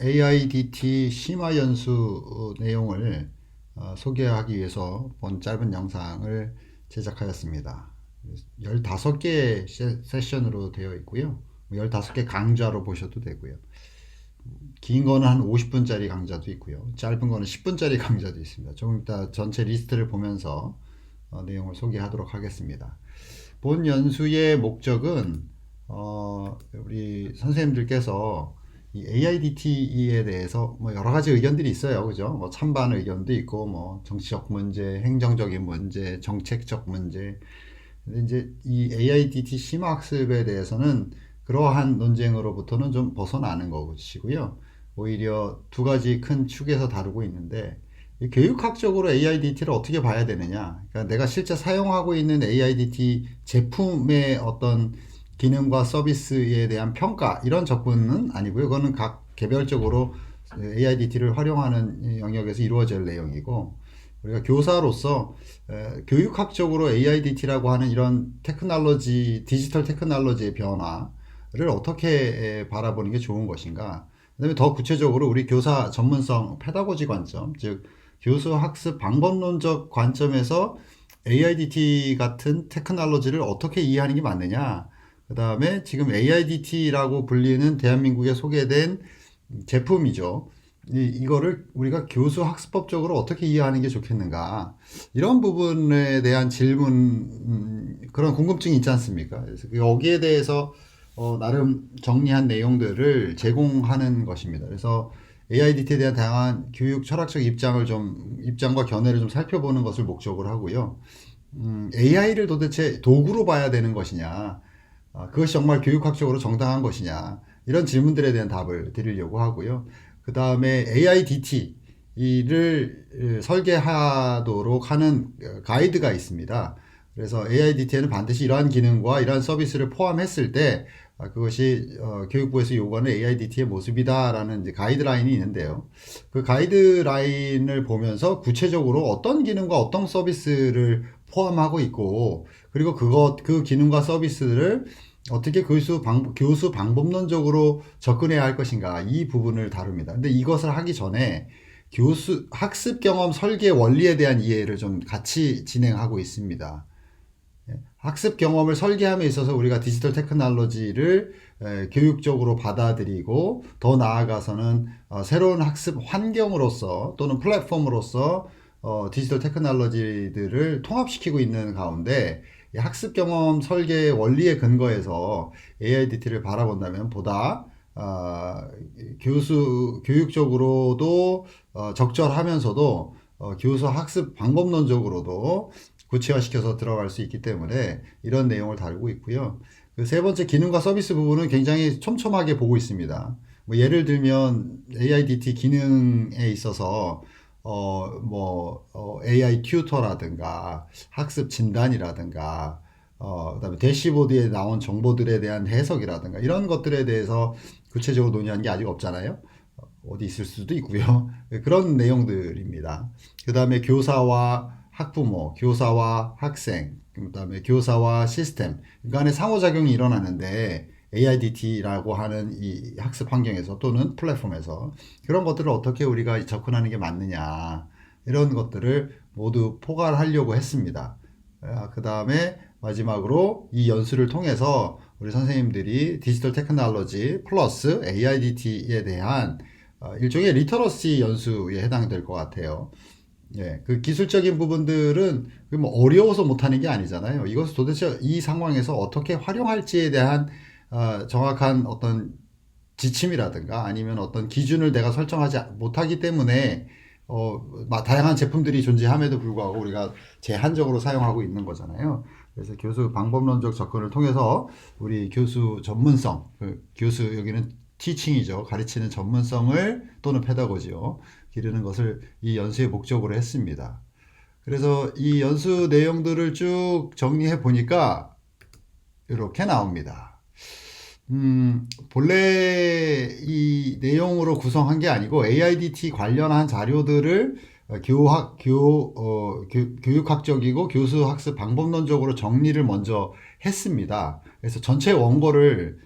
AIDT 심화 연수 내용을 소개하기 위해서 본 짧은 영상을 제작하였습니다. 15개 세션으로 되어 있고요. 15개 강좌로 보셔도 되고요. 긴 거는 한 50분짜리 강좌도 있고요. 짧은 거는 10분짜리 강좌도 있습니다. 조금 이따 전체 리스트를 보면서 내용을 소개하도록 하겠습니다. 본 연수의 목적은 우리 선생님들께서 이 AIDT에 대해서 뭐 여러 가지 의견들이 있어요. 그죠? 뭐 찬반 의견도 있고, 뭐 정치적 문제, 행정적인 문제, 정책적 문제. 근데 이제 이 AIDT 심화학습에 대해서는 그러한 논쟁으로부터는 좀 벗어나는 것이고요. 오히려 두 가지 큰 축에서 다루고 있는데, 이 교육학적으로 AIDT를 어떻게 봐야 되느냐. 그러니까 내가 실제 사용하고 있는 AIDT 제품의 어떤 기능과 서비스에 대한 평가, 이런 접근은 아니고요. 그거는 각 개별적으로 AIDT를 활용하는 영역에서 이루어질 내용이고, 우리가 교사로서 교육학적으로 AIDT라고 하는 이런 테크놀로지, 디지털 테크놀로지의 변화를 어떻게 바라보는 게 좋은 것인가. 그다음에 더 구체적으로 우리 교사 전문성, 페다고지 관점, 즉 교수 학습 방법론적 관점에서 AIDT 같은 테크놀로지를 어떻게 이해하는 게 맞느냐. 그 다음에 지금 AIDT라고 불리는 대한민국에 소개된 제품이죠. 이거를 우리가 교수 학습법적으로 어떻게 이해하는 게 좋겠는가. 이런 부분에 대한 질문, 그런 궁금증이 있지 않습니까? 그래서 여기에 대해서 나름 정리한 내용들을 제공하는 것입니다. 그래서 AIDT에 대한 다양한 교육 철학적 입장과 견해를 좀 살펴보는 것을 목적으로 하고요. AI를 도대체 도구로 봐야 되는 것이냐, 그것이 정말 교육학적으로 정당한 것이냐, 이런 질문들에 대한 답을 드리려고 하고요. 그 다음에 AIDT를 설계하도록 하는 가이드가 있습니다. 그래서 AIDT에는 반드시 이러한 기능과 이러한 서비스를 포함했을 때 그것이 교육부에서 요구하는 AIDT의 모습이다라는 이제 가이드라인이 있는데요. 그 가이드라인을 보면서 구체적으로 어떤 기능과 어떤 서비스를 포함하고 있고, 그리고 그 기능과 서비스를 어떻게 교수 방법론적으로 접근해야 할 것인가, 이 부분을 다룹니다. 근데 이것을 하기 전에 교수 학습 경험 설계 원리에 대한 이해를 좀 같이 진행하고 있습니다. 학습 경험을 설계함에 있어서 우리가 디지털 테크놀로지를 교육적으로 받아들이고, 더 나아가서는 새로운 학습 환경으로서 또는 플랫폼으로서 디지털 테크놀로지들을 통합시키고 있는 가운데, 학습 경험 설계 원리에 근거해서 AIDT를 바라본다면 보다 교육적으로도 적절하면서도 교수 학습 방법론적으로도 구체화시켜서 들어갈 수 있기 때문에 이런 내용을 다루고 있고요. 그 세 번째, 기능과 서비스 부분은 굉장히 촘촘하게 보고 있습니다. 뭐 예를 들면 AIDT 기능에 있어서 AI 튜터라든가 학습 진단이라든가 그다음에 대시보드에 나온 정보들에 대한 해석이라든가 이런 것들에 대해서 구체적으로 논의한 게 아직 없잖아요. 어디 있을 수도 있고요. 그런 내용들입니다. 그 다음에 교사와 학부모, 교사와 학생, 그 다음에 교사와 시스템, 그 간의 상호작용이 일어나는데 AIDT라고 하는 이 학습 환경에서 또는 플랫폼에서 그런 것들을 어떻게 우리가 접근하는 게 맞느냐, 이런 것들을 모두 포괄하려고 했습니다. 그 다음에 마지막으로 이 연수를 통해서 우리 선생님들이 디지털 테크놀로지 플러스 AIDT에 대한 일종의 리터러시 연수에 해당될 것 같아요. 예, 그 기술적인 부분들은 뭐 어려워서 못하는 게 아니잖아요. 이것을 도대체 이 상황에서 어떻게 활용할지에 대한 정확한 어떤 지침이라든가 아니면 어떤 기준을 내가 설정하지 못하기 때문에 다양한 제품들이 존재함에도 불구하고 우리가 제한적으로 사용하고 있는 거잖아요. 그래서 교수 방법론적 접근을 통해서 우리 교수 전문성, 교수 여기는 티칭이죠. 가르치는 전문성을 또는 페다고지요. 기르는 것을 이 연수의 목적으로 했습니다. 그래서 이 연수 내용들을 쭉 정리해 보니까 이렇게 나옵니다. 본래 이 내용으로 구성한 게 아니고 AIDT 관련한 자료들을 교육학적이고 교수 학습 방법론적으로 정리를 먼저 했습니다. 그래서 전체 원고를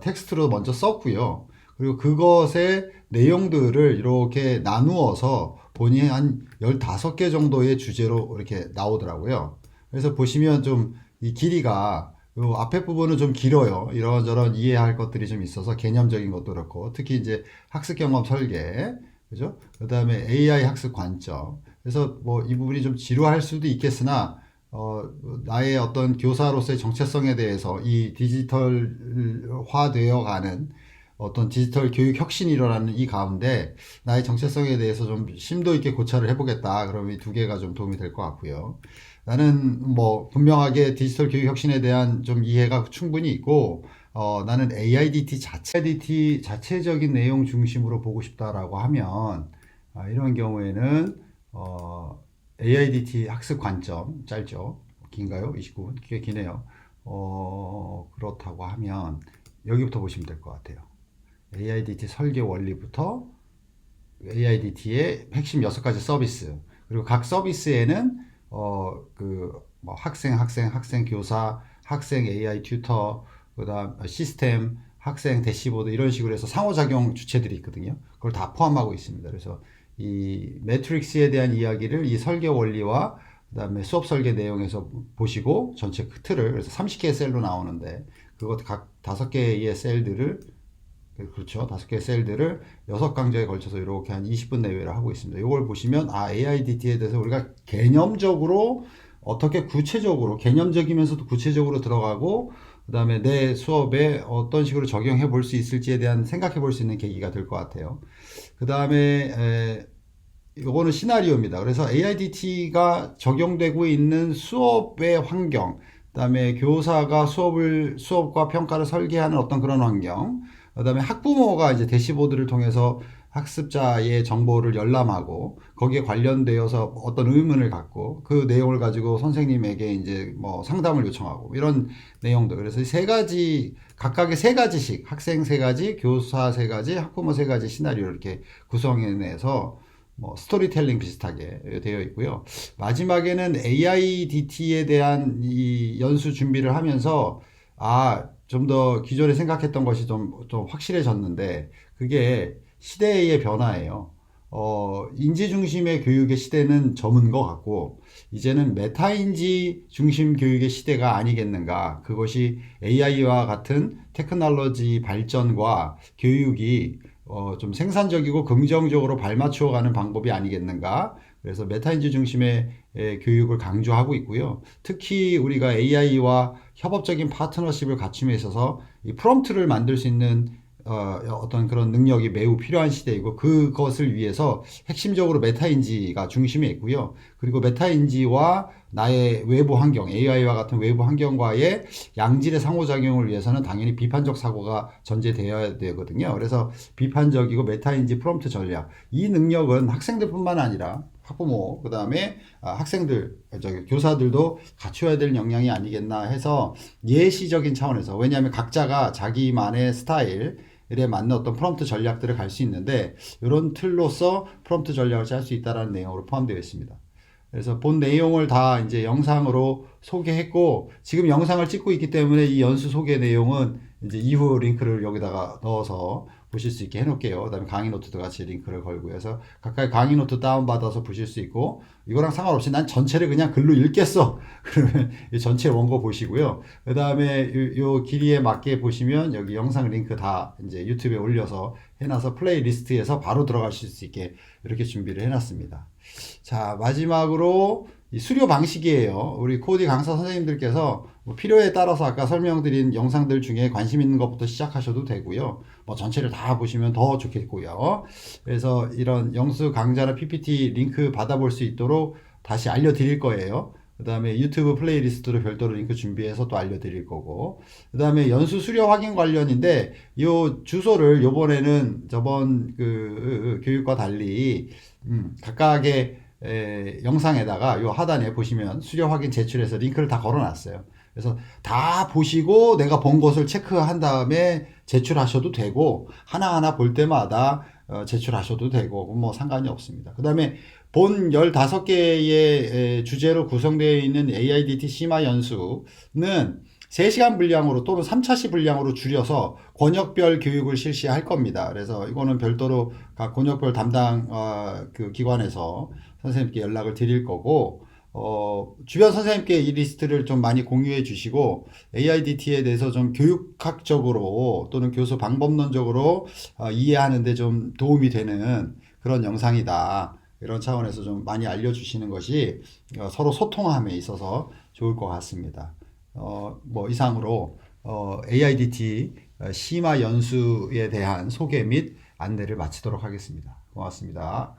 텍스트로 먼저 썼고요. 그리고 그것의 내용들을 이렇게 나누어서 본인이 한 15개 정도의 주제로 이렇게 나오더라고요. 그래서 보시면 좀 이 길이가 요 앞에 부분은 좀 길어요. 이런저런 이해할 것들이 좀 있어서 개념적인 것도 그렇고 특히 이제 학습 경험 설계, 그죠? 그 다음에 AI 학습 관점. 그래서 뭐 이 부분이 좀 지루할 수도 있겠으나 나의 어떤 교사로서의 정체성에 대해서 이 디지털화 되어 가는 어떤 디지털 교육 혁신이 일어나는 이 가운데 나의 정체성에 대해서 좀 심도 있게 고찰을 해보겠다. 그러면 이 두 개가 좀 도움이 될 것 같고요. 나는 뭐 분명하게 디지털 교육 혁신에 대한 좀 이해가 충분히 있고 나는 AIDT 자체적인 내용 중심으로 보고 싶다라고 하면 이런 경우에는 AIDT 학습 관점 짧죠? 긴가요? 29분? 꽤 기네요. 그렇다고 하면 여기부터 보시면 될 것 같아요. AIDT 설계 원리부터 AIDT의 핵심 6가지 서비스 그리고 각 서비스에는 뭐 학생 교사, 학생 AI 튜터, 그다음 시스템, 학생 대시보드 이런 식으로 해서 상호작용 주체들이 있거든요. 그걸 다 포함하고 있습니다. 그래서 이 매트릭스에 대한 이야기를 이 설계 원리와 그다음에 수업 설계 내용에서 보시고 전체 틀을 그래서 30개의 셀로 나오는데 그것 각 5개의 셀들을 그렇죠. 5개의 셀들을 6강좌에 걸쳐서 이렇게 한 20분 내외로 하고 있습니다. 이걸 보시면 AIDT에 대해서 우리가 개념적으로 어떻게 구체적으로 개념적이면서도 구체적으로 들어가고 그 다음에 내 수업에 어떤 식으로 적용해 볼 수 있을지에 대한 생각해 볼 수 있는 계기가 될 것 같아요. 그 다음에 이거는 시나리오입니다. 그래서 AIDT가 적용되고 있는 수업의 환경, 그다음에 교사가 수업과 평가를 설계하는 어떤 그런 환경, 그다음에 학부모가 이제 대시보드를 통해서 학습자의 정보를 열람하고 거기에 관련되어서 어떤 의문을 갖고 그 내용을 가지고 선생님에게 이제 뭐 상담을 요청하고 이런 내용들. 그래서 세 가지 각각의 3가지씩 학생 3가지, 교사 3가지, 학부모 3가지 시나리오를 이렇게 구성해내서 뭐 스토리텔링 비슷하게 되어 있고요. 마지막에는 AIDT에 대한 이 연수 준비를 하면서 좀 더 기존에 생각했던 것이 좀 확실해졌는데 그게 시대의 변화예요. 인지 중심의 교육의 시대는 저문 것 같고 이제는 메타인지 중심 교육의 시대가 아니겠는가. 그것이 AI와 같은 테크놀로지 발전과 교육이 좀 생산적이고 긍정적으로 발맞추어 가는 방법이 아니겠는가. 그래서 메타인지 중심의 교육을 강조하고 있고요. 특히 우리가 AI와 협업적인 파트너십을 갖춤에 있어서 이 프롬프트를 만들 수 있는 어떤 그런 능력이 매우 필요한 시대이고 그것을 위해서 핵심적으로 메타인지가 중심에 있고요. 그리고 메타인지와 나의 외부 환경, AI와 같은 외부 환경과의 양질의 상호작용을 위해서는 당연히 비판적 사고가 전제되어야 되거든요. 그래서 비판적이고 메타인지 프롬프트 전략. 이 능력은 학생들뿐만 아니라 학부모, 그 다음에 학생들, 교사들도 갖춰야 될 역량이 아니겠나 해서 예시적인 차원에서 왜냐하면 각자가 자기만의 스타일에 맞는 어떤 프롬프트 전략들을 갈 수 있는데 이런 틀로서 프롬프트 전략을 짤 수 있다는 내용으로 포함되어 있습니다. 그래서 본 내용을 다 이제 영상으로 소개했고 지금 영상을 찍고 있기 때문에 이 연수 소개 내용은 이제 이후 링크를 여기다가 넣어서 보실 수 있게 해놓을게요. 그 다음에 강의 노트도 같이 링크를 걸고 해서 각각 강의 노트 다운받아서 보실 수 있고 이거랑 상관없이 난 전체를 그냥 글로 읽겠어. 그러면 이 전체 원고 보시고요. 그 다음에 요 길이에 맞게 보시면 여기 영상 링크 다 이제 유튜브에 올려서 해놔서 플레이리스트에서 바로 들어가실 수 있게 이렇게 준비를 해놨습니다. 자, 마지막으로 이 수료 방식이에요. 우리 코디 강사 선생님들께서 뭐 필요에 따라서 아까 설명드린 영상들 중에 관심 있는 것부터 시작하셔도 되고요. 뭐 전체를 다 보시면 더 좋겠고요. 그래서 이런 영수 강좌나 PPT 링크 받아볼 수 있도록 다시 알려드릴 거예요. 그 다음에 유튜브 플레이리스트로 별도로 링크 준비해서 또 알려드릴 거고 그 다음에 연수 수료 확인 관련인데 이 주소를 요번에는 저번 그 교육과 달리 각각의 영상에다가 요 하단에 보시면 수료 확인 제출해서 링크를 다 걸어놨어요. 그래서 다 보시고 내가 본 것을 체크한 다음에 제출하셔도 되고 하나하나 볼 때마다 제출하셔도 되고 뭐 상관이 없습니다. 그 다음에 본 15개의 주제로 구성되어 있는 AIDT 심화 연수는 3시간 분량으로 또는 3차시 분량으로 줄여서 권역별 교육을 실시할 겁니다. 그래서 이거는 별도로 각 권역별 담당 그 기관에서 선생님께 연락을 드릴 거고, 주변 선생님께 이 리스트를 좀 많이 공유해 주시고, AIDT에 대해서 좀 교육학적으로 또는 교수 방법론적으로 이해하는데 좀 도움이 되는 그런 영상이다. 이런 차원에서 좀 많이 알려주시는 것이 서로 소통함에 있어서 좋을 것 같습니다. 뭐 이상으로 AIDT 심화 연수에 대한 소개 및 안내를 마치도록 하겠습니다. 고맙습니다.